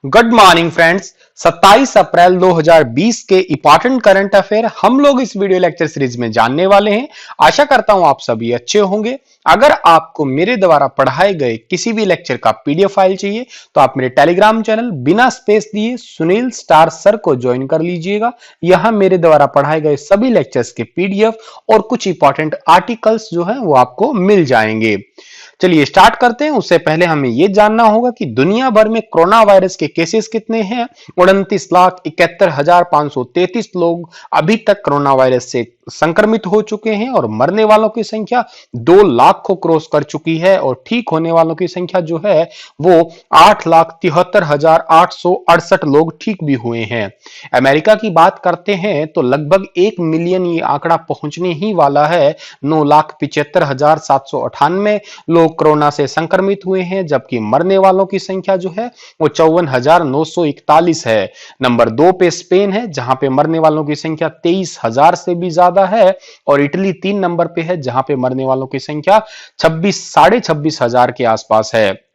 Good morning friends. 27 अप्रैल 2020 के important current affair हम लोग इस वीडियो लेक्चर सीरीज में जानने वाले हैं। आशा करता हूं आप सभी अच्छे होंगे। अगर आपको मेरे द्वारा पढ़ाए गए किसी भी लेक्चर का पीडीएफ फाइल चाहिए तो आप मेरे टेलीग्राम चैनल बिना स्पेस दिए सुनील स्टार सर को ज्वाइन कर लीजिएगा। यहां मेरे द्वारा पढ़ाए गए सभी लेक्चर्स के पीडीएफ और कुछ इंपॉर्टेंट आर्टिकल्स जो है वो आपको मिल जाएंगे। चलिए स्टार्ट करते हैं। उससे पहले हमें यह जानना होगा कि दुनिया भर में कोरोना वायरस के केसेस कितने हैं। 29,71,533 लोग अभी तक कोरोना वायरस से संक्रमित हो चुके हैं और मरने वालों की संख्या 2 लाख को क्रॉस कर चुकी है और ठीक होने वालों की संख्या जो है वो 8,73,868 लोग ठीक भी हुए हैं। अमेरिका की बात करते हैं तो लगभग 1 मिलियन ये आंकड़ा पहुंचने ही वाला है। 9,75,798 लोग कोरोना से संक्रमित हुए हैं, जबकि मरने वालों की संख्या जो है वो 54,941 है। नंबर 2 पे स्पेन है, जहां पे मरने वालों की संख्या 23,000 से भी ज्यादा है और इटली 3 नंबर पे है, जहां पे मरने वालों की संख्या 26,500 के आसपास है।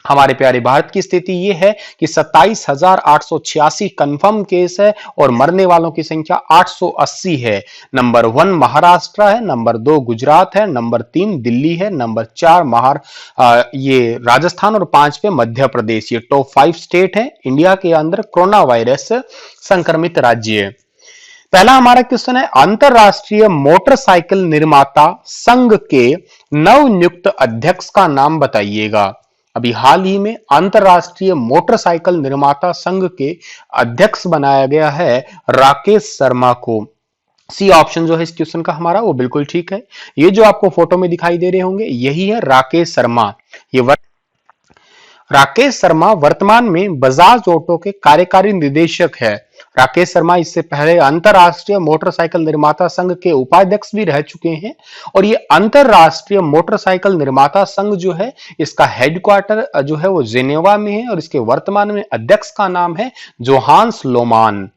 हमारे प्यारे भारत की स्थिति यह है कि 27,886 कंफर्म केस है और मरने वालों की संख्या 880 है। नंबर 1 महाराष्ट्र है, नंबर 2 गुजरात है, नंबर 3 दिल्ली है, नंबर 4 ये राजस्थान और 5 पे मध्य प्रदेश। ये टॉप 5 स्टेट है इंडिया के अंदर कोरोना वायरस संक्रमित राज्य। पहला हमारा क्वेश्चन है, अंतरराष्ट्रीय मोटरसाइकिल निर्माता संघ के नवनियुक्त अध्यक्ष का नाम बताइएगा। अभी हाल ही में अंतरराष्ट्रीय मोटरसाइकिल निर्माता संघ के अध्यक्ष बनाया गया है राकेश शर्मा को। सी ऑप्शन जो है इस क्वेश्चन का हमारा वो बिल्कुल ठीक है। ये जो आपको फोटो में दिखाई दे रहे होंगे यही है राकेश शर्मा। राकेश शर्मा वर्तमान में बजाज ऑटो के कार्यकारी निदेशक है। राकेश शर्मा इससे पहले अंतरराष्ट्रीय मोटरसाइकिल निर्माता संघ के उपाध्यक्ष भी रह चुके हैं और ये अंतरराष्ट्रीय मोटरसाइकिल निर्माता संघ जो है इसका हेडक्वार्टर जो है वो जेनेवा में है और इसके वर्तमान में अध्यक्ष का नाम है जोहान्स लोमान।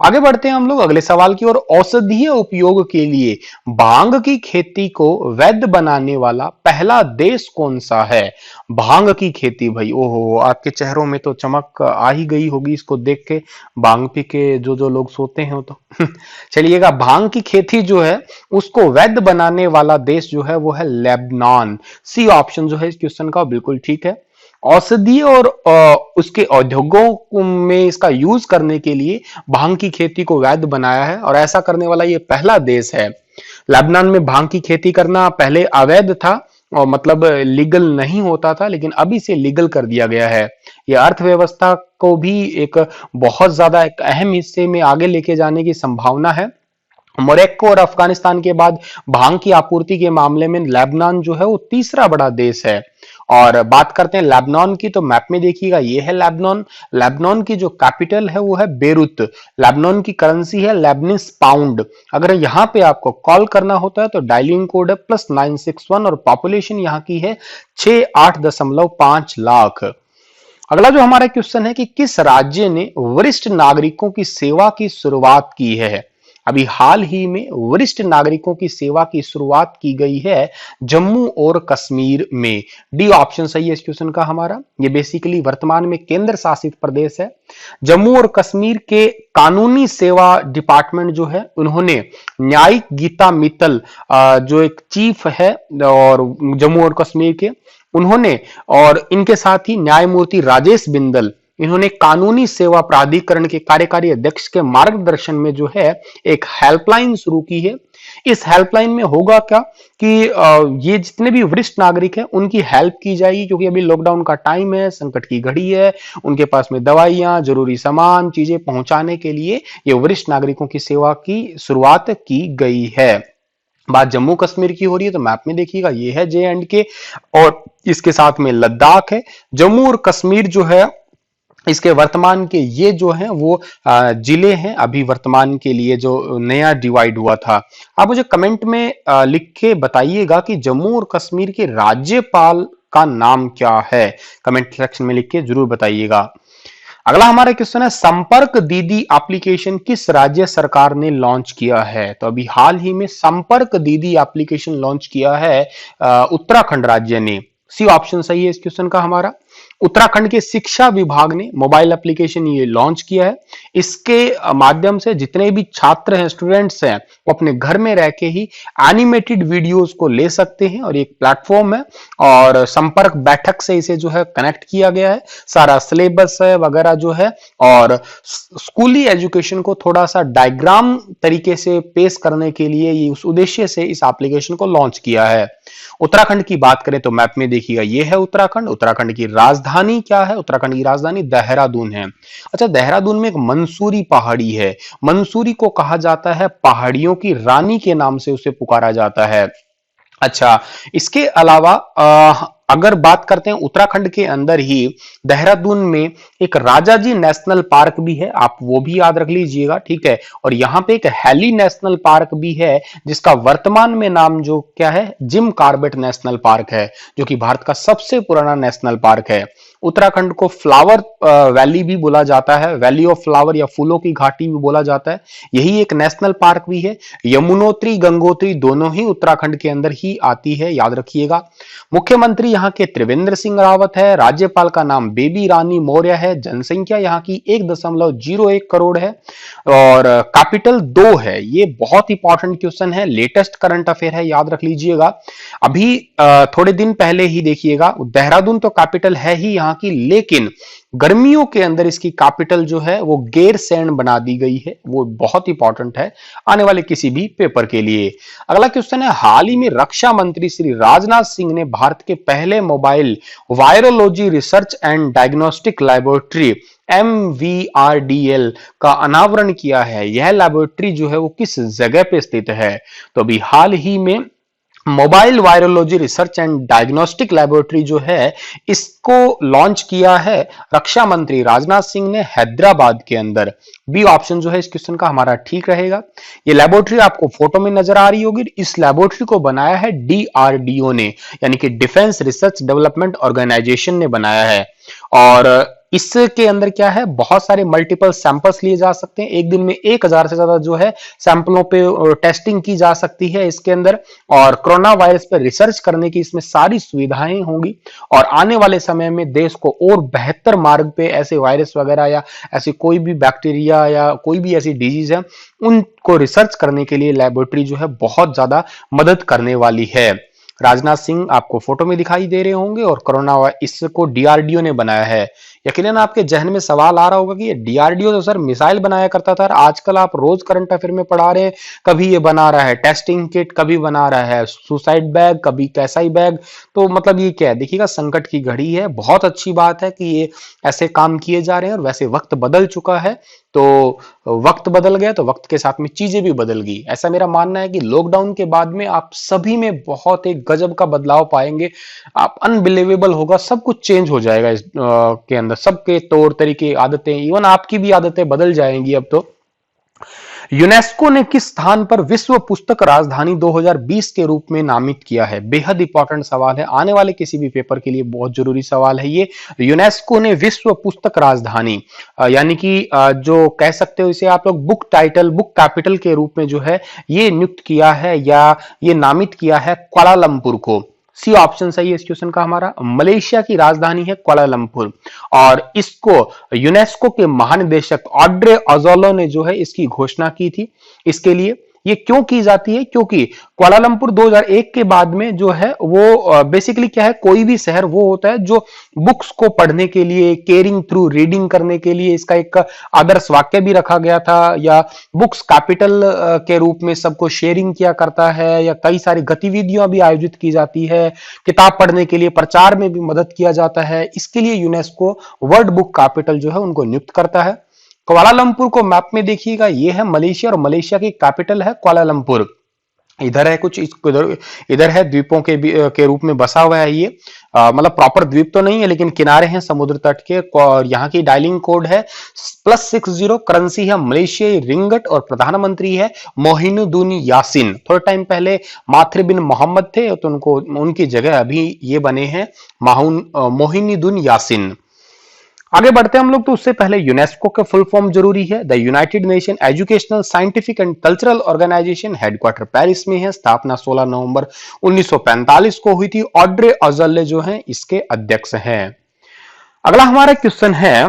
आगे बढ़ते हैं हम लोग अगले सवाल की ओर। औषधीय उपयोग के लिए भांग की खेती को वैध बनाने वाला पहला देश कौन सा है। भांग की खेती, भाई ओहो, आपके चेहरों में तो चमक आ ही गई होगी इसको देख के। भांग पी के जो लोग सोते हैं तो चलिएगा, भांग की खेती जो है उसको वैध बनाने वाला देश जो है वो है लेबनान। सी ऑप्शन जो है इस क्वेश्चन का बिल्कुल ठीक है। औषधीय और उसके उद्योगों में इसका यूज करने के लिए भांग की खेती को वैध बनाया है और ऐसा करने वाला ये पहला देश है। लेबनान में भांग की खेती करना पहले अवैध था और मतलब लीगल नहीं होता था, लेकिन अभी इसे लीगल कर दिया गया है। यह अर्थव्यवस्था को भी एक बहुत ज्यादा एक अहम हिस्से में आगे लेके जाने की संभावना है। मोरक्को और अफगानिस्तान के बाद भांग की आपूर्ति के मामले में लेबनान जो है वो तीसरा बड़ा देश है। और बात करते हैं लेबनान की, तो मैप में देखिएगा ये है लेबनान। लेबनान की जो कैपिटल है वो है बेरूत। लेबनान की करेंसी है लेबनीज पाउंड। अगर यहाँ पे आपको कॉल करना होता है तो डायलिंग कोड है +961 और पॉपुलेशन यहाँ की है 68.5 लाख। अगला जो हमारा क्वेश्चन है कि किस राज्य ने वरिष्ठ नागरिकों की सेवा की शुरुआत की है। अभी हाल ही में वरिष्ठ नागरिकों की सेवा की शुरुआत की गई है जम्मू और कश्मीर में। डी ऑप्शन सही है इस क्वेश्चन का हमारा। ये बेसिकली वर्तमान में केंद्र शासित प्रदेश है। जम्मू और कश्मीर के कानूनी सेवा डिपार्टमेंट जो है उन्होंने न्यायिक गीता मित्तल जो एक चीफ है और जम्मू और कश्मीर के, उन्होंने और इनके साथ ही न्यायमूर्ति राजेश बिंदल, इन्होंने कानूनी सेवा प्राधिकरण के कार्यकारी अध्यक्ष के मार्गदर्शन में जो है एक हेल्पलाइन शुरू की है। इस हेल्पलाइन में होगा क्या कि ये जितने भी वरिष्ठ नागरिक हैं उनकी हेल्प की जाएगी, क्योंकि अभी लॉकडाउन का टाइम है, संकट की घड़ी है, उनके पास में दवाइयां, जरूरी सामान, चीजें पहुंचाने के लिए ये वरिष्ठ नागरिकों की सेवा की शुरुआत की गई है। बात जम्मू कश्मीर की हो रही है तो मैप में देखिएगा ये है J&K और इसके साथ में लद्दाख है। जम्मू और कश्मीर जो है इसके वर्तमान के ये जो है वो जिले हैं अभी वर्तमान के लिए जो नया डिवाइड हुआ था। आप मुझे कमेंट में लिख के बताइएगा कि जम्मू और कश्मीर के राज्यपाल का नाम क्या है। कमेंट सेक्शन में लिख के जरूर बताइएगा। अगला हमारा क्वेश्चन है, संपर्क दीदी एप्लीकेशन किस राज्य सरकार ने लॉन्च किया है। तो अभी हाल ही में संपर्क दीदी एप्लीकेशन लॉन्च किया है उत्तराखंड राज्य ने। सी ऑप्शन सही है इस क्वेश्चन का हमारा। उत्तराखंड के शिक्षा विभाग ने मोबाइल एप्लीकेशन ये लॉन्च किया है। इसके माध्यम से जितने भी छात्र हैं, स्टूडेंट्स हैं, वो अपने घर में रह के ही एनिमेटेड वीडियोस को ले सकते हैं और एक प्लेटफॉर्म है और संपर्क बैठक से इसे जो है कनेक्ट किया गया है। सारा सिलेबस है वगैरह जो है और स्कूली एजुकेशन को थोड़ा सा डायग्राम तरीके से पेश करने के लिए ये उस उद्देश्य से इस एप्लीकेशन को लॉन्च किया है। उत्तराखंड की बात करें तो मैप में देखिएगा ये है उत्तराखंड। उत्तराखंड की राजधानी क्या है? उत्तराखंड की राजधानी देहरादून है। अच्छा, देहरादून में एक मंसूरी पहाड़ी है। मंसूरी को कहा जाता है पहाड़ियों की रानी के नाम से उसे पुकारा जाता है। अच्छा, इसके अलावा अगर बात करते हैं उत्तराखंड के अंदर ही देहरादून में एक राजाजी नेशनल पार्क भी है, आप वो भी याद रख लीजिएगा, ठीक है। और यहाँ पे एक हैली नेशनल पार्क भी है जिसका वर्तमान में नाम जो क्या है, जिम कॉर्बेट नेशनल पार्क है, जो कि भारत का सबसे पुराना नेशनल पार्क है। उत्तराखंड को फ्लावर वैली भी बोला जाता है, वैली ऑफ फ्लावर या फूलों की घाटी भी बोला जाता है। यही एक नेशनल पार्क भी है। यमुनोत्री गंगोत्री दोनों ही उत्तराखंड के अंदर ही आती है, याद रखिएगा। मुख्यमंत्री यहाँ के त्रिवेंद्र सिंह रावत है। राज्यपाल का नाम बेबी रानी मौर्य है। जनसंख्या यहाँ की 1.01 करोड़ है और कैपिटल 2 है। ये बहुत इंपॉर्टेंट क्वेश्चन है, लेटेस्ट करंट अफेयर है, याद रख लीजिएगा। अभी थोड़े दिन पहले ही देखिएगा, देहरादून तो कैपिटल है ही यहाँ की, लेकिन गर्मियों के अंदर इसकी कैपिटल जो है वो गैरसैंण बना दी गई है। वो बहुत इंपॉर्टेंट है आने वाले किसी भी पेपर के लिए। अगला क्वेश्चन है, हाल ही में रक्षा मंत्री श्री राजनाथ सिंह ने भारत के पहले mobile virology research and diagnostic laboratory MVRDL का अनावरण किया है। यह लैबोरेटरी जो है वो किस जगह पे स्थित है? तो अभी हाल ही में mobile virology research and diagnostic laboratory जो है इसको लॉन्च किया है रक्षा मंत्री राजनाथ सिंह ने हैदराबाद के अंदर। बी ऑप्शन जो है इस क्वेश्चन का हमारा ठीक रहेगा। ये लैबोरेटरी आपको फोटो में नजर आ रही होगी। इस लैबोरेटरी को बनाया है DRDO ने, यानी कि डिफेंस रिसर्च डेवलपमेंट ऑर्गेनाइजेशन ने बनाया है। और इसके अंदर क्या है, बहुत सारे मल्टीपल सैंपल्स लिए जा सकते हैं। एक दिन में 1000 से ज्यादा जो है सैंपलों पे टेस्टिंग की जा सकती है इसके अंदर। और कोरोना वायरस पर रिसर्च करने की इसमें सारी सुविधाएं होंगी और आने वाले समय में देश को और बेहतर मार्ग पे ऐसे वायरस वगैरह या ऐसी कोई भी बैक्टीरिया या कोई भी ऐसी डिजीज है उनको रिसर्च करने के लिए लैबोरेटरी जो है बहुत ज्यादा मदद करने वाली है। राजनाथ सिंह आपको फोटो में दिखाई दे रहे होंगे और कोरोना इसको DRDO ने बनाया है। यकीनन आपके जहन में सवाल आ रहा होगा कि ये DRDO तो सर मिसाइल बनाया करता था, आजकल आप रोज करंट अफेयर में पढ़ा रहे हैं, कभी ये बना रहा है टेस्टिंग किट, कभी बना रहा है सुसाइड बैग, कभी कैसा ही बैग। तो मतलब ये क्या है, देखिएगा संकट की घड़ी है। बहुत अच्छी बात है कि ये ऐसे काम किए जा रहे हैं और वैसे वक्त बदल चुका है, तो वक्त बदल गया तो वक्त के साथ में चीजें भी बदल गई। ऐसा मेरा मानना है कि लॉकडाउन के बाद में आप सभी में बहुत एक गजब का बदलाव पाएंगे। आप अनबिलीवेबल होगा, सब कुछ चेंज हो जाएगा इस के अंदर। सबके तौर तरीके, आदतें, इवन आपकी भी आदतें बदल जाएंगी अब तो। यूनेस्को ने किस स्थान पर विश्व पुस्तक राजधानी 2020 के रूप में नामित किया है? बेहद इंपॉर्टेंट सवाल है, आने वाले किसी भी पेपर के लिए बहुत जरूरी सवाल है ये। यूनेस्को ने विश्व पुस्तक राजधानी यानी कि जो कह सकते हो इसे आप लोग बुक टाइटल, बुक कैपिटल के रूप में जो है ये नियुक्त किया है या ये नामित किया है कुआलालंपुर को। सी ऑप्शन सही है इस क्वेश्चन का हमारा। मलेशिया की राजधानी है कुआलालंपुर और इसको यूनेस्को के महानिदेशक ऑड्रे अजोलो ने जो है इसकी घोषणा की थी। इसके लिए ये क्यों की जाती है? क्योंकि कुआलालंपुर 2001 के बाद में जो है वो बेसिकली क्या है, कोई भी शहर वो होता है जो बुक्स को पढ़ने के लिए, केयरिंग थ्रू रीडिंग करने के लिए, इसका एक आदर्श वाक्य भी रखा गया था, या बुक्स कैपिटल के रूप में सबको शेयरिंग किया करता है, या कई सारी गतिविधियां भी आयोजित की जाती है, किताब पढ़ने के लिए प्रचार में भी मदद किया जाता है। इसके लिए यूनेस्को वर्ल्ड बुक कैपिटल जो है उनको नियुक्त करता है। कुआलालंपुर को मैप में देखिएगा, ये है मलेशिया और मलेशिया की कैपिटल है कुआलालंपुर। इधर है कुछ इधर है द्वीपों के रूप में बसा हुआ है ये। मतलब प्रॉपर द्वीप तो नहीं है लेकिन किनारे हैं समुद्र तट के। और यहाँ की डायलिंग कोड है +60, करेंसी है मलेशियाई रिंगट और प्रधानमंत्री है मोहिनुद्दीन यासीन। थोड़ा टाइम पहले माथुर बिन मोहम्मद थे तो उनकी जगह अभी ये बने हैं मोहिनुद्दीन यासीन। आगे बढ़ते हैं हम लोग, तो उससे पहले यूनेस्को के फुल फॉर्म जरूरी है। The United Nation Educational, Scientific and Cultural Organisation, headquarter Paris में है। स्थापना 16 नवंबर 1945 को हुई थी। ऑड्रे अजौले जो हैं इसके अध्यक्ष हैं। अगला हमारा क्वेश्चन है,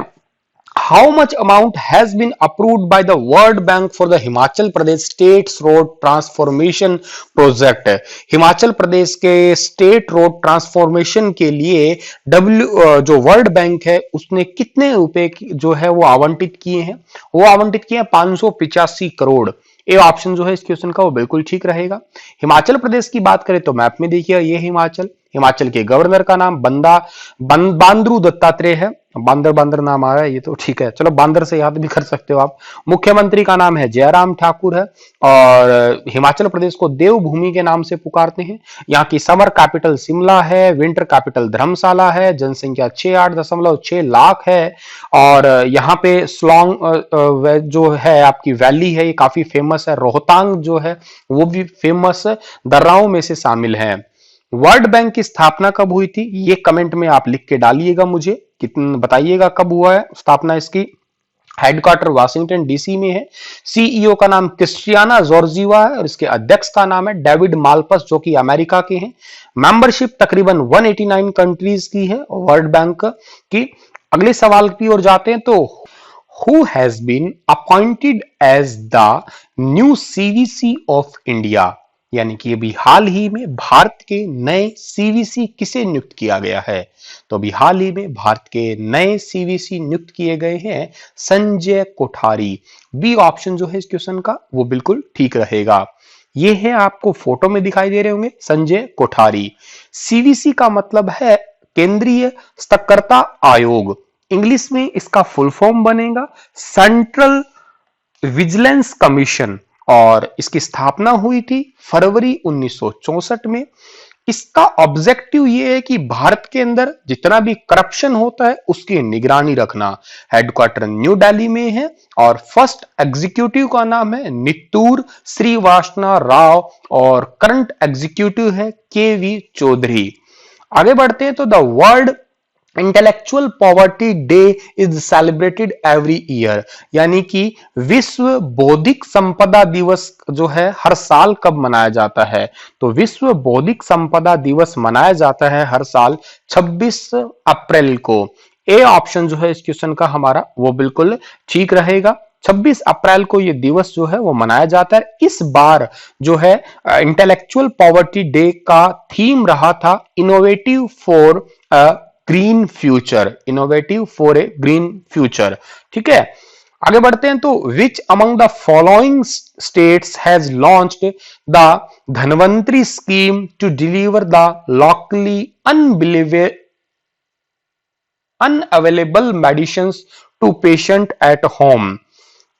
how much amount has been approved by the world bank for the Himachal Pradesh states road transformation project. Himachal Pradesh के स्टेट रोड ट्रांसफॉर्मेशन के लिए जो वर्ल्ड बैंक है उसने कितने रुपए जो है वो आवंटित किए हैं? वो आवंटित किए हैं 585 करोड़। ए ऑप्शन जो है इस क्वेश्चन का वो बिल्कुल ठीक रहेगा। हिमाचल प्रदेश की बात करें तो मैप में देखिए ये हिमाचल के गवर्नर का नाम बांद्रू दत्तात्रेय है। बांदर बांदर नाम आ रहा है ये तो ठीक है, चलो बांदर से याद भी कर सकते हो आप। मुख्यमंत्री का नाम है जयराम ठाकुर है और हिमाचल प्रदेश को देवभूमि के नाम से पुकारते हैं। यहाँ की समर कैपिटल शिमला है, विंटर कैपिटल धर्मशाला है, जनसंख्या 68.6 लाख है और यहाँ पे स्लॉन्ग जो है आपकी वैली है ये काफी फेमस है। रोहतांग जो है वो भी फेमस दर्राओं में से शामिल है। वर्ल्ड बैंक की स्थापना कब हुई थी ये कमेंट में आप लिख के डालिएगा, मुझे कितना बताइएगा कब हुआ है स्थापना इसकी। हेडक्वार्टर वाशिंगटन डीसी में है। सीईओ का नाम क्रिस्टियाना जॉर्जिवा है और इसके अध्यक्ष का नाम है डेविड माल्पस जो कि अमेरिका के हैं। मेंबरशिप तकरीबन 189 कंट्रीज की है वर्ल्ड बैंक की। अगले सवाल की ओर जाते हैं तो who has been appointed as the new CVC of India, यानी कि अभी हाल ही में भारत के नए सीवीसी किसे नियुक्त किया गया है? तो अभी हाल ही में भारत के नए सीवीसी नियुक्त किए गए हैं संजय कोठारी। बी ऑप्शन जो है इस क्वेश्चन का वो बिल्कुल ठीक रहेगा। ये है आपको फोटो में दिखाई दे रहे होंगे संजय कोठारी। सीवीसी का मतलब है केंद्रीय सतर्कता आयोग। इंग्लिश में इसका फुल फॉर्म बनेगा सेंट्रल विजिलेंस कमीशन और इसकी स्थापना हुई थी फरवरी 1964 में। इसका ऑब्जेक्टिव ये है कि भारत के अंदर जितना भी करप्शन होता है उसकी निगरानी रखना। हेडक्वार्टर न्यू दिल्ली में है और फर्स्ट एग्जीक्यूटिव का नाम है नित्तूर श्रीवास्तव राव और करंट एग्जीक्यूटिव है केवी चौधरी। आगे बढ़ते हैं तो the world intellectual poverty day is celebrated every year, यानी कि विश्व बौद्धिक संपदा दिवस जो है हर साल कब मनाया जाता है? तो विश्व बौद्धिक संपदा दिवस मनाया जाता है हर साल 26 अप्रैल को। ए ऑप्शन जो है इस क्वेश्चन का हमारा वो बिल्कुल ठीक रहेगा। 26 अप्रैल को ये दिवस जो है वो मनाया जाता है। इस बार जो है इंटेलेक्चुअल पॉवर्टी डे का थीम रहा था innovative for green future, innovative for a green future. ठीक है, आगे बढ़ते हैं तो which among the following states has launched the Dhanvantari scheme to deliver the locally unavailable medicine to patient at home.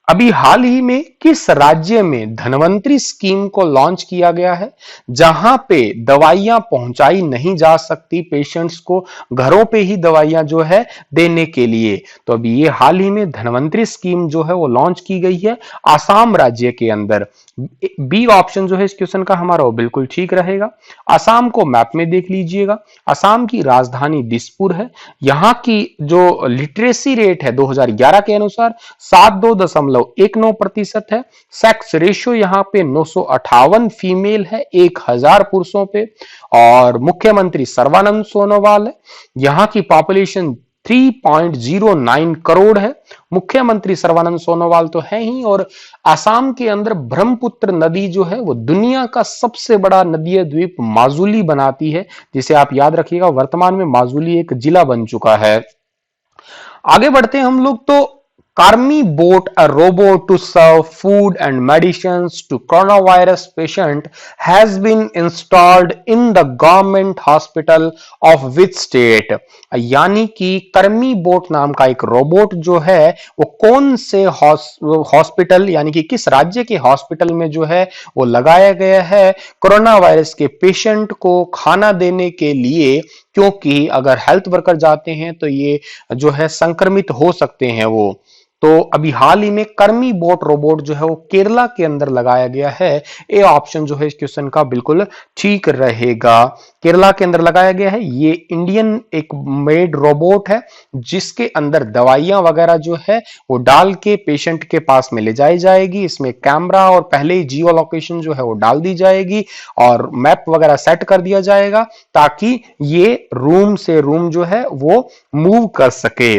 अभी हाल ही में किस राज्य में धनवंतरी स्कीम को लॉन्च किया गया है जहां पे दवाइयां पहुंचाई नहीं जा सकती पेशेंट्स को, घरों पे ही दवाइयां जो है देने के लिए? तो अभी ये हाल ही में धनवंतरी स्कीम जो है वो लॉन्च की गई है आसाम राज्य के अंदर। बी ऑप्शन जो है इस क्वेश्चन का हमारा वो बिल्कुल ठीक रहेगा। आसाम को मैप में देख लीजिएगा, आसाम की राजधानी दिसपुर है। यहाँ की जो लिटरेसी रेट है 2011 के अनुसार 72.19% है। सेक्स रेशियो यहाँ पे 958 फीमेल है 1000 पुरुषों पे और मुख्यमंत्री सर्बानंद सोनोवाल है। यहाँ की पॉपुलेशन 3.09 करोड़ है। मुख्यमंत्री सर्बानंद सोनोवाल तो है ही और आसाम के अंदर ब्रह्मपुत्र नदी जो है वो दुनिया का सबसे बड़ा नदीय द्वीप माजुली बनाती है, जिसे आप याद रखिएगा वर्तमान में माजुली एक जिला बन चुका है। आगे बढ़ते हैं हम लोग तो Carmi bought a robot to serve food and medicines to coronavirus patient has been installed in the government hospital of which state? यानी कि कर्मी बोट नाम का एक रोबोट जो है वो कौन से हॉस्पिटल यानी कि किस राज्य के हॉस्पिटल में जो है वो लगाया गया है कोरोना वायरस के पेशेंट को खाना देने के लिए, क्योंकि अगर हेल्थ वर्कर जाते हैं तो ये जो है संक्रमित हो सकते हैं वो। तो अभी हाल ही में कर्मी बोट रोबोट जो है वो केरला के अंदर लगाया गया है। ये ऑप्शन जो है इस क्वेश्चन का बिल्कुल ठीक रहेगा। केरला के अंदर लगाया गया है। ये इंडियन एक मेड रोबोट है जिसके अंदर दवाइयां वगैरह जो है वो डाल के पेशेंट के पास में ले जाई जाएगी। इसमें कैमरा और पहले ही जियो लोकेशन जो है वो डाल दी जाएगी और मैप वगैरह सेट कर दिया जाएगा ताकि ये रूम से रूम जो है वो मूव कर सके।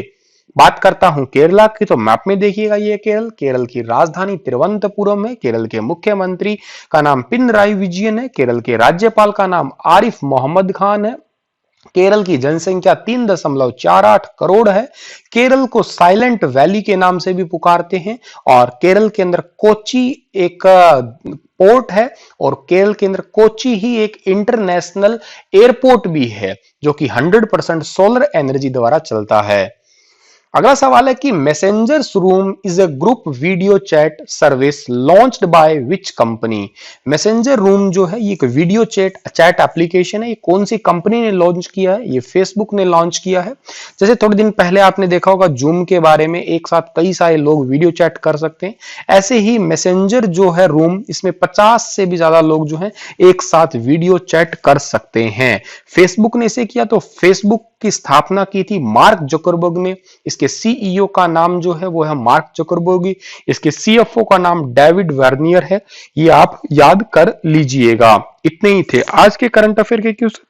बात करता हूं केरला की, तो मैप में देखिएगा ये केरल की राजधानी तिरुवनंतपुरम है। केरल के मुख्यमंत्री का नाम पिनराई विजयन है। केरल के राज्यपाल का नाम आरिफ मोहम्मद खान है। केरल की जनसंख्या 3.48 करोड़ है। केरल को साइलेंट वैली के नाम से भी पुकारते हैं और केरल के अंदर कोची एक पोर्ट है और केरल के अंदर कोची ही एक इंटरनेशनल एयरपोर्ट भी है जो कि 100% सोलर एनर्जी द्वारा चलता है। अगला सवाल है कि messengers room is a group video chat service launched by which company. Messenger room जो है ये एक वीडियो चैट एप्लीकेशन है। ये कौन सी कंपनी ने लॉन्च किया है? ये फेसबुक ने लॉन्च किया है। जैसे थोड़े दिन पहले आपने देखा होगा जूम के बारे में, एक साथ कई सारे लोग वीडियो चैट कर सकते हैं। ऐसे ही मैसेंजर जो है रूम, इसमें 50 से भी ज्यादा लोग जो है एक साथ वीडियो चैट कर सकते हैं। फेसबुक ने इसे किया तो फेसबुक की स्थापना की थी मार्क जुकरबर्ग ने। इसके सीईओ का नाम जो है वो है मार्क जुकरबर्ग। इसके सीएफओ का नाम डेविड वर्नियर है। ये आप याद कर लीजिएगा। इतने ही थे आज के करंट अफेयर के क्वेश्चन।